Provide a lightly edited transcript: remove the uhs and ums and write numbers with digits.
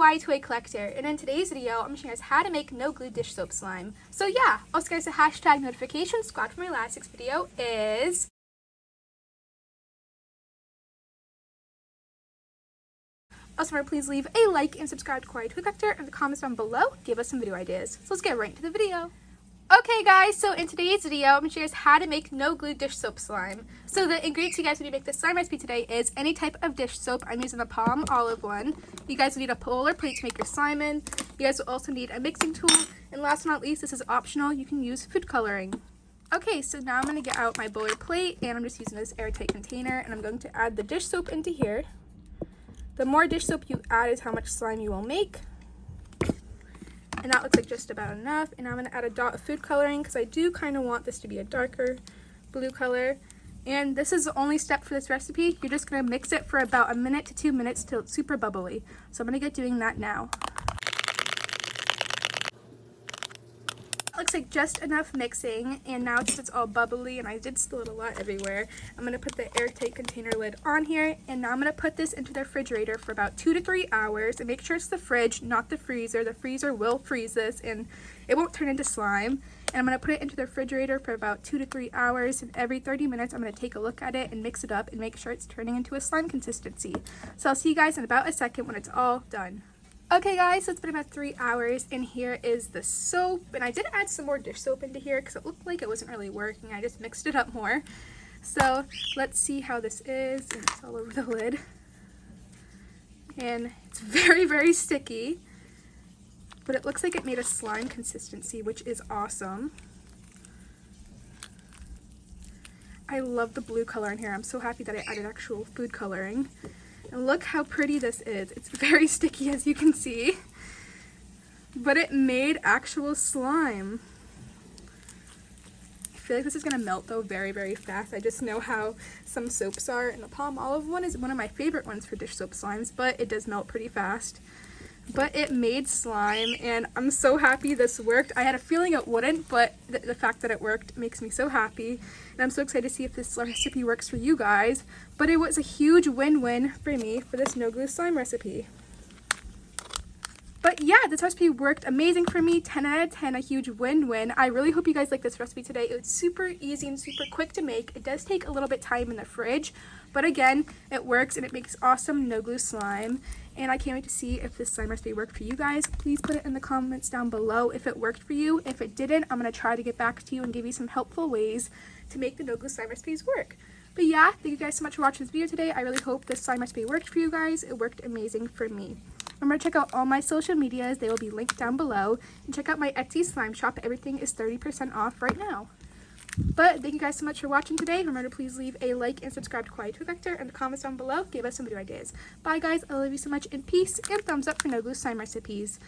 Kawaii Toy Collector, and in today's video, I'm showing you guys how to make no glue dish soap slime. So yeah, also guys, the hashtag notification squad for my last video is also remember, please leave a like and subscribe to Kawaii Toy Collector in the comments down below. Give us some video ideas. So let's get right into the video. Okay guys, so in today's video, I'm going to show you guys how to make no glue dish soap slime. So the ingredients you guys need to make this slime recipe today is any type of dish soap. I'm using the palm olive one. You guys will need a bowl or plate to make your slime in. You guys will also need a mixing tool. And last but not least, this is optional. You can use food coloring. Okay, so now I'm going to get out my bowl or plate, and I'm just using this airtight container, and I'm going to add the dish soap into here. The more dish soap you add is how much slime you will make. And that looks like just about enough. And I'm going to add a dot of food coloring because I do kind of want this to be a darker blue color. And this is the only step for this recipe. You're just going to mix it for about 1 minute to 2 minutes till it's super bubbly. So I'm going to get doing that now. Looks like just enough mixing, and now since it's all bubbly and I did spill it a lot everywhere, I'm going to put the airtight container lid on here, and now I'm going to put this into the refrigerator for about 2 to 3 hours, and make sure it's the fridge, not the freezer. The freezer will freeze this and it won't turn into slime. And I'm going to put it into the refrigerator for about 2 to 3 hours, and every 30 minutes I'm going to take a look at it and mix it up and make sure it's turning into a slime consistency. So I'll see you guys in about a second when it's all done. Okay guys, so it's been about 3 hours, and here is the soap. And I did add some more dish soap into here because it looked like it wasn't really working. I just mixed it up more. So let's see how this is. And it's all over the lid. And it's very, very sticky. But it looks like it made a slime consistency, which is awesome. I love the blue color in here. I'm so happy that I added actual food coloring. And look how pretty this is. It's very sticky, as you can see. But it made actual slime. I feel like this is going to melt though very, very fast. I just know how some soaps are. And the palm olive one is one of my favorite ones for dish soap slimes, but it does melt pretty fast. But it made slime, and I'm so happy this worked. I had a feeling it wouldn't, but the fact that it worked makes me so happy. And I'm so excited to see if this recipe works for you guys. But it was a huge win-win for me for this no glue slime recipe. But yeah, this recipe worked amazing for me. 10 out of 10, a huge win-win. I really hope you guys like this recipe today. It was super easy and super quick to make. It does take a little bit of time in the fridge, but again, it works and it makes awesome no glue slime. And I can't wait to see if this slime recipe worked for you guys. Please put it in the comments down below if it worked for you. If it didn't, I'm going to try to get back to you and give you some helpful ways to make the no glue slime recipes work. But yeah, thank you guys so much for watching this video today. I really hope this slime recipe worked for you guys. It worked amazing for me. Remember to check out all my social medias. They will be linked down below. And check out my Etsy slime shop. Everything is 30% off right now. But thank you guys so much for watching today. Remember to please leave a like and subscribe to Kawaii Toy Collector in the comments down below. Give us some video ideas. Bye guys. I love you so much, and peace, and thumbs up for no glue slime recipes.